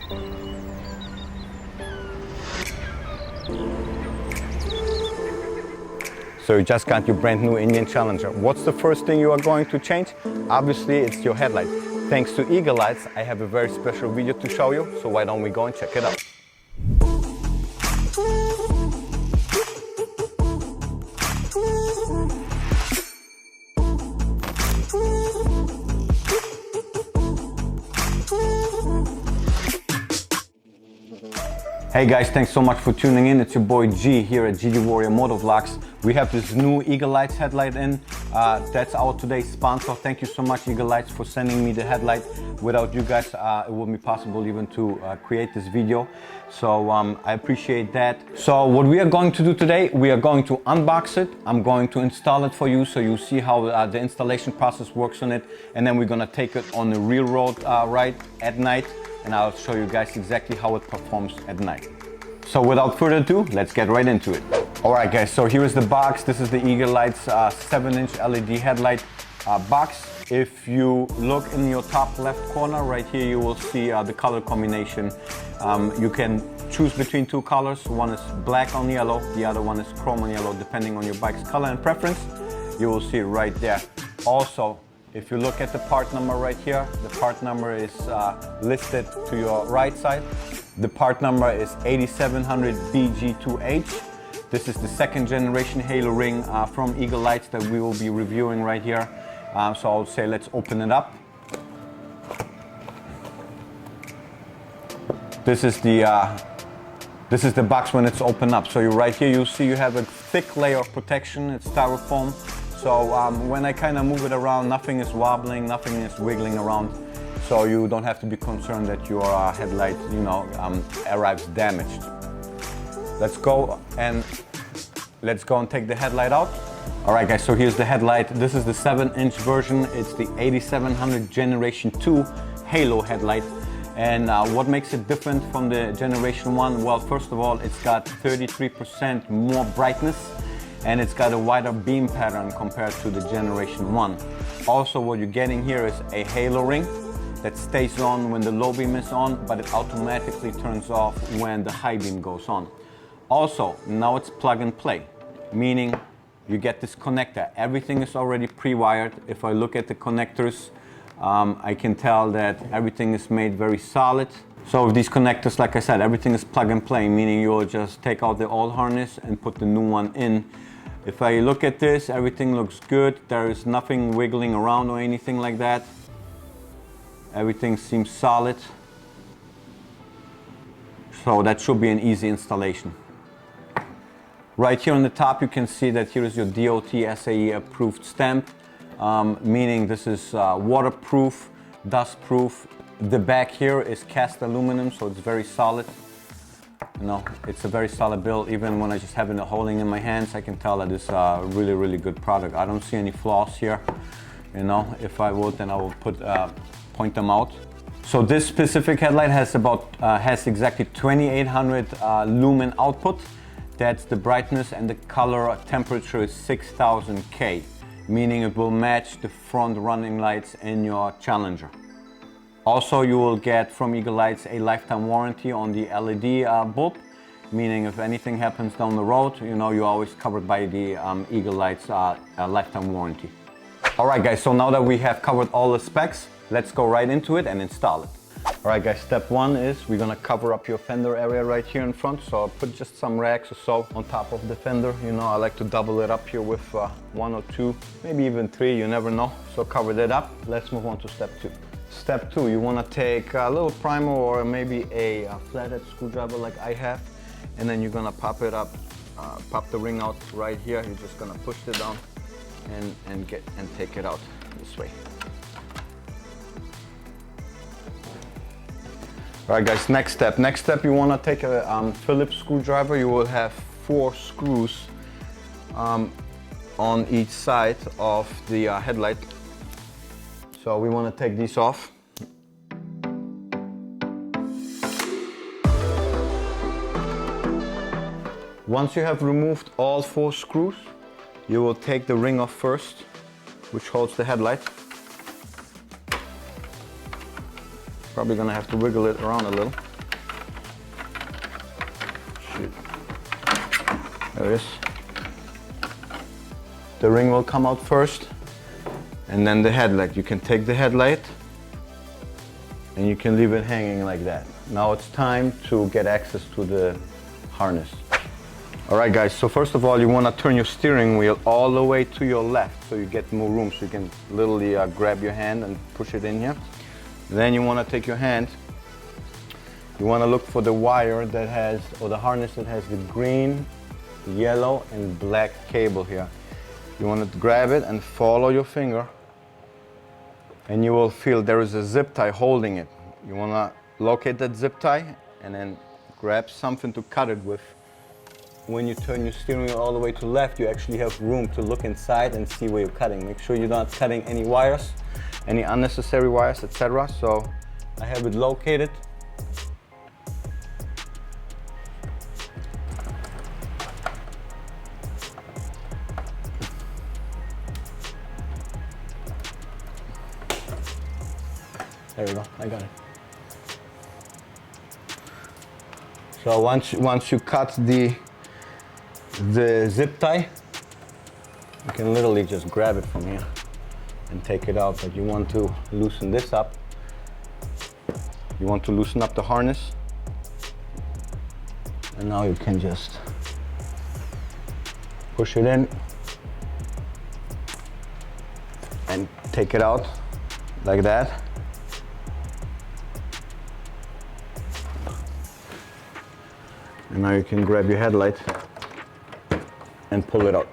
So you just got your brand new Indian Challenger. What's the first thing you are going to change? Obviously, it's your headlight. Thanks to Eagle Lights, I have a very special video to show you, so why don't we go and check it out. Hey guys, thanks so much for tuning in. It's your boy G here at GD Warrior Motovlogs. We have this new Eagle Lights headlight in. That's our today's sponsor. Thank you so much, Eagle Lights, for sending me the headlight. Without you guys, it wouldn't be possible even to create this video. So I appreciate that. So what we are going to do today, we are going to unbox it. I'm going to install it for you so you see how the installation process works on it. And then we're gonna take it on a real road ride at night. And I'll show you guys exactly how it performs at night. So without further ado, let's get right into it. All right guys, so here is the box. This is the Eagle Lights 7-inch LED headlight box. If you look in your top left corner right here, you will see the color combination. You can choose between two colors. One is black on yellow, the other one is chrome on yellow, depending on your bike's color and preference. You will see it right there. Also, if you look at the part number right here, the part number is listed to your right side. The part number is 8700 BG2H. This is the second generation halo ring from Eagle Lights that we will be reviewing right here. So I'll say let's open it up. This is the box when it's open up. So right here you see you have a thick layer of protection. It's styrofoam. So when I kind of move it around, nothing is wobbling, nothing is wiggling around. So you don't have to be concerned that your headlight, arrives damaged. Let's go and take the headlight out. All right guys, so here's the headlight. This is the 7-inch version. It's the 8700 Generation 2 Halo headlight. And what makes it different from the Generation 1? Well, first of all, it's got 33% more brightness. And it's got a wider beam pattern compared to the Generation 1. Also, what you're getting here is a halo ring that stays on when the low beam is on, but it automatically turns off when the high beam goes on. Also, now it's plug and play, meaning you get this connector. Everything is already pre-wired. If I look at the connectors, I can tell that everything is made very solid. So with these connectors, like I said, everything is plug and play, meaning you'll just take out the old harness and put the new one in. If I look at this, everything looks good. There is nothing wiggling around or anything like that. Everything seems solid. So that should be an easy installation. Right here on the top, you can see that here is your DOT SAE approved stamp, meaning this is waterproof, dust-proof. The back here is cast aluminum, so it's very solid. It's a very solid build. Even when I just have it holding in my hands, I can tell that it's a really, really good product. I don't see any flaws here. If I would, then I would point them out. So this specific headlight has exactly 2800 lumen output. That's the brightness, and the color temperature is 6000 K, meaning it will match the front running lights in your Challenger. Also, you will get from Eagle Lights a lifetime warranty on the LED bulb, meaning if anything happens down the road, you're always covered by the Eagle Lights lifetime warranty. All right guys, so now that we have covered all the specs, let's go right into it and install it. All right guys, step one is we're gonna cover up your fender area right here in front. So I'll put just some rags or so on top of the fender. I like to double it up here with 1 or 2, maybe even 3, you never know. So cover that up. Let's move on to step 2. Step 2, you want to take a little primer or maybe a flathead screwdriver like I have, and then you're going to pop it up, pop the ring out right here. You're just going to push it down and take it out this way. All right guys, next step you want to take a Phillips screwdriver. You will have 4 screws on each side of the headlight. So we want to take these off. Once you have removed all 4 screws, you will take the ring off first, which holds the headlight. Probably gonna have to wiggle it around a little. There it is. The ring will come out first, and then the headlight. You can take the headlight and you can leave it hanging like that. Now it's time to get access to the harness. All right guys, so first of all you want to turn your steering wheel all the way to your left so you get more room, so you can literally grab your hand and push it in here. Then you want to take your hand, you want to look for the wire that has, or the harness that has the green, yellow and black cable here. You want to grab it and follow your finger, and you will feel there is a zip tie holding it. You want to locate that zip tie and then grab something to cut it with. When you turn your steering wheel all the way to left, you actually have room to look inside and see where you're cutting. Make sure you're not cutting any wires, any unnecessary wires, etc. So I have it located. There we go, I got it. So once you cut the zip tie, you can literally just grab it from here and take it out, but you want to loosen this up. You want to loosen up the harness, and now you can just push it in and take it out like that. And now you can grab your headlight and pull it out.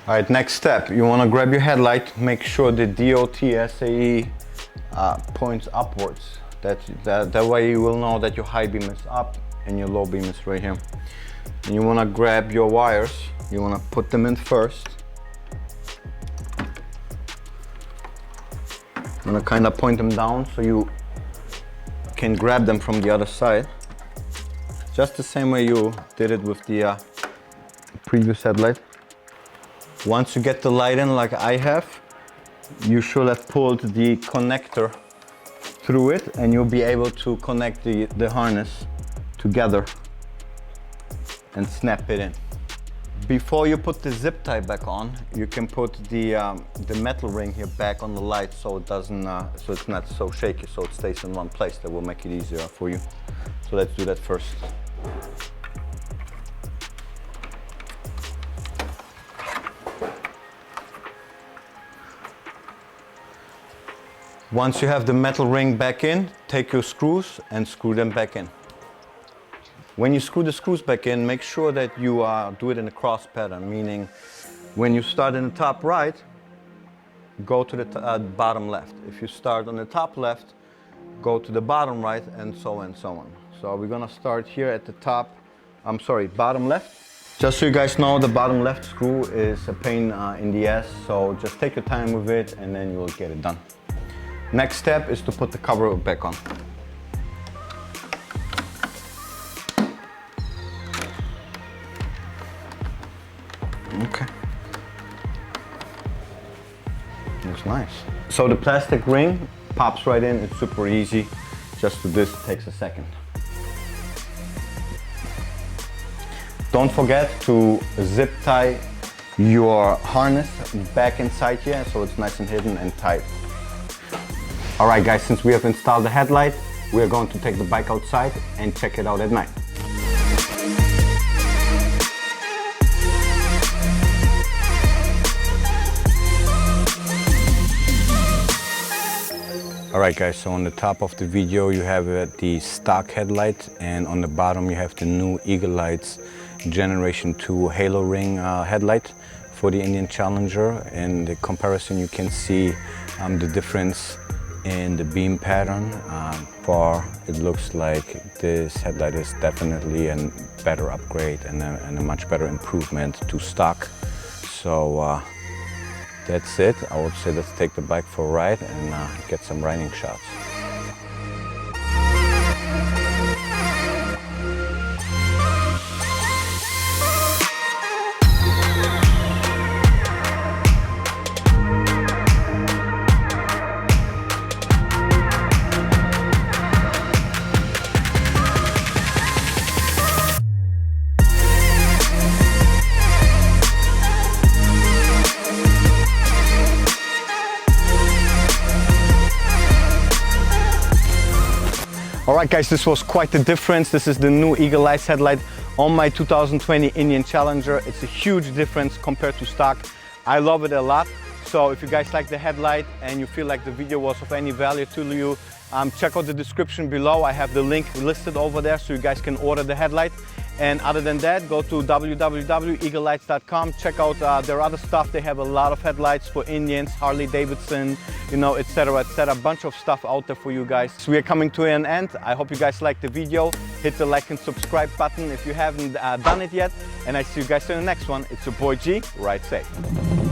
All right, next step, you want to grab your headlight, make sure the DOT SAE points upwards. That way you will know that your high beam is up and your low beam is right here. And you want to grab your wires, you want to put them in first. You want to kind of point them down so you can grab them from the other side. Just the same way you did it with the previous headlight. Once you get the light in like I have, you should have pulled the connector through it and you'll be able to connect the harness together and snap it in. Before you put the zip tie back on, you can put the metal ring here back on the light so it doesn't, so it's not so shaky, so it stays in one place. That will make it easier for you. So let's do that first. Once you have the metal ring back in, take your screws and screw them back in. When you screw the screws back in, make sure that you do it in a cross pattern, meaning when you start in the top right, go to the bottom left. If you start on the top left, go to the bottom right, and so on and so on. So we're gonna start here at the top, bottom left. Just so you guys know, the bottom left screw is a pain in the ass, so just take your time with it and then you will get it done. Next step is to put the cover back on. Okay. Looks nice. So the plastic ring pops right in, it's super easy. Just do this, it takes a second. Don't forget to zip tie your harness back inside here so it's nice and hidden and tight. Alright guys, since we have installed the headlight, we are going to take the bike outside and check it out at night. Alright guys, so on the top of the video you have the stock headlight, and on the bottom you have the new Eagle Lights Generation 2 Halo Ring headlight for the Indian Challenger. In the comparison you can see the difference in the beam pattern. It looks like this headlight is definitely a better upgrade and a much better improvement to stock. So that's it. I would say let's take the bike for a ride and get some riding shots. All right guys, this was quite the difference. This is the new Eagle Eyes headlight on my 2020 Indian Challenger. It's a huge difference compared to stock. I love it a lot. So if you guys like the headlight and you feel like the video was of any value to you, check out the description below. I have the link listed over there so you guys can order the headlight. And other than that, go to www.eaglelights.com. Check out their other stuff. They have a lot of headlights for Indians, Harley Davidson, you know, etc., etc. A bunch of stuff out there for you guys. So we are coming to an end. I hope you guys liked the video. Hit the like and subscribe button if you haven't done it yet. And I see you guys in the next one. It's your boy G. Ride safe.